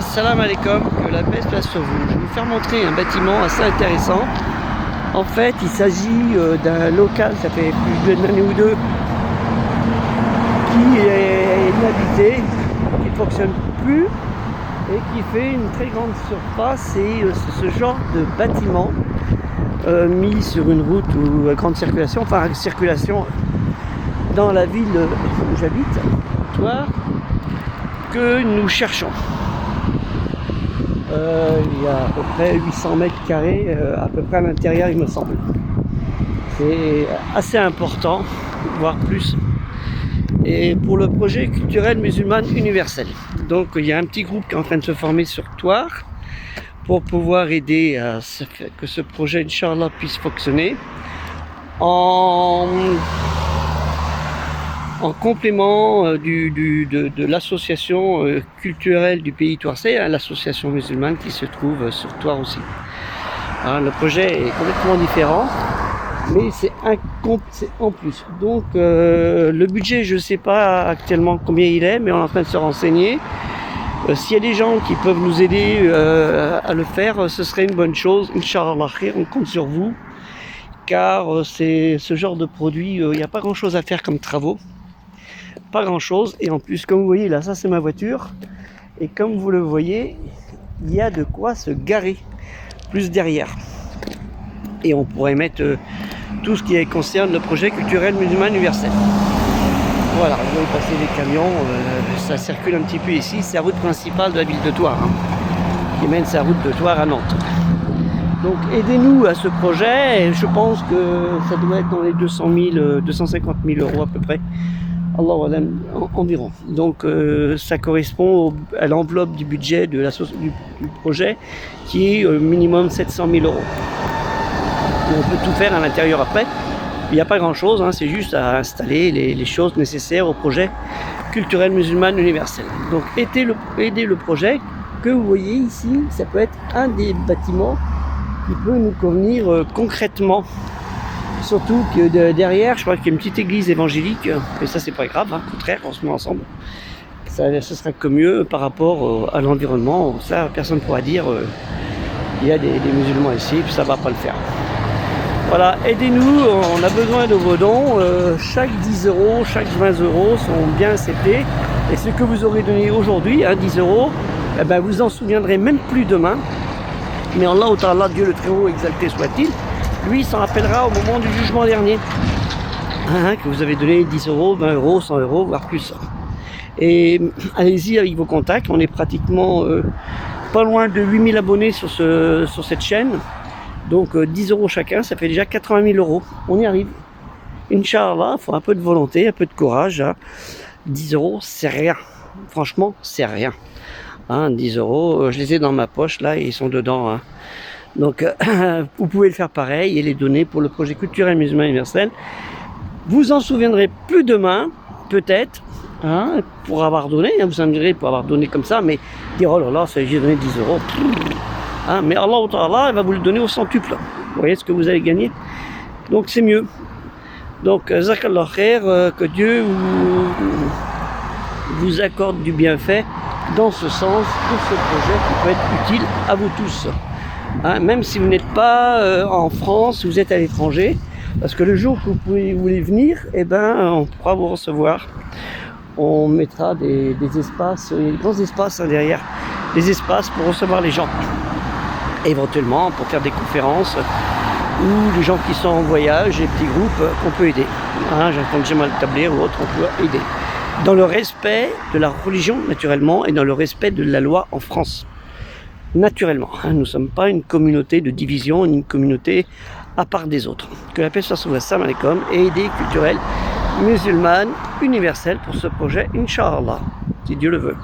Salam alaikum, que la paix soit sur vous. Je vais vous faire montrer un bâtiment assez intéressant. En fait, il s'agit d'un local, ça fait plus d'une année ou deux, qui est inhabité, qui ne fonctionne plus et qui fait une très grande surface. Et c'est ce genre de bâtiment mis sur une route ou à grande circulation, enfin circulation dans la ville où j'habite, que nous cherchons. Il y a à peu près 800 mètres carrés à peu près à l'intérieur, il me semble. C'est assez important, voire plus. Et pour le projet culturel musulman universel. Donc il y a un petit groupe qui est en train de se former sur Thouars pour pouvoir aider à que ce projet, Inch'Allah, puisse fonctionner en complément de l'association culturelle du pays thouarçais, l'association musulmane qui se trouve sur Thouars aussi. Alors, le projet est complètement différent, mais c'est en plus. Donc le budget, je ne sais pas actuellement combien il est, mais on est en train de se renseigner. S'il y a des gens qui peuvent nous aider à le faire, ce serait une bonne chose. Inch'Allah, on compte sur vous, car c'est ce genre de produit, il n'y a pas grand chose à faire comme travaux. Pas grand chose, et en plus, comme vous voyez là, ça c'est ma voiture, et comme vous le voyez, il y a de quoi se garer plus derrière, et on pourrait mettre tout ce qui concerne le projet culturel musulman universel. Voilà, vous voyez passer les camions, ça circule un petit peu ici. C'est la route principale de la ville de Thouars, qui mène sa route de Thouars à Nantes. Donc aidez-nous à ce projet, et je pense que ça doit être dans les 200 000, 250 000 euros à peu près. Environ. Donc ça correspond à l'enveloppe du budget du projet, qui est minimum 700 000 euros. On peut tout faire à l'intérieur après. Il n'y a pas grand chose, c'est juste à installer les choses nécessaires au projet culturel musulman universel. Donc aidez le projet que vous voyez ici. Ça peut être un des bâtiments qui peut nous convenir concrètement. Surtout que derrière, je crois qu'il y a une petite église évangélique, mais ça c'est pas grave, au contraire, on se met ensemble. Ce sera que mieux par rapport à l'environnement. Ça, personne ne pourra dire il y a des musulmans ici, puis ça va pas le faire. Voilà, aidez-nous, on a besoin de vos dons. Chaque 10 euros, chaque 20 euros sont bien acceptés. Et ce que vous aurez donné aujourd'hui, 10 euros, vous en souviendrez même plus demain. Mais Allah Ta'ala, Dieu le Très-Haut, exalté soit-il, lui s'en rappellera au moment du jugement dernier, que vous avez donné 10 euros, 20 euros, 100 euros, voire plus. Et allez-y avec vos contacts, on est pratiquement pas loin de 8000 abonnés sur cette chaîne, donc 10 euros chacun, ça fait déjà 80 000 euros, on y arrive. Inch'Allah, il faut un peu de volonté, un peu de courage. 10 euros, c'est rien, franchement, c'est rien. 10 euros, je les ai dans ma poche, là, et ils sont dedans. Donc, vous pouvez le faire pareil et les donner pour le projet culturel musulman universel. Vous en souviendrez plus demain, peut-être, pour avoir donné. Vous en direz pour avoir donné comme ça, mais dire oh là là, j'ai donné 10 euros. Mais Allah Ta'ala va vous le donner au centuple. Vous voyez ce que vous allez gagner. Donc, c'est mieux. Donc, Zakallah khair, que Dieu vous accorde du bienfait dans ce sens pour ce projet qui peut être utile à vous tous. Même si vous n'êtes pas en France, vous êtes à l'étranger, parce que le jour que vous voulez venir, on pourra vous recevoir. On mettra des espaces, il y a des grands espaces derrière, des espaces pour recevoir les gens, éventuellement pour faire des conférences, ou les gens qui sont en voyage, les petits groupes qu'on peut aider. J'entends Jamal Tabler ou autre, on peut aider. Dans le respect de la religion, naturellement, et dans le respect de la loi en France. Naturellement, nous ne sommes pas une communauté de division, une communauté à part des autres. Que la paix soit sur vous, salam alaikum, et aidée culturelle musulmane universelle pour ce projet, Inch'Allah, si Dieu le veut.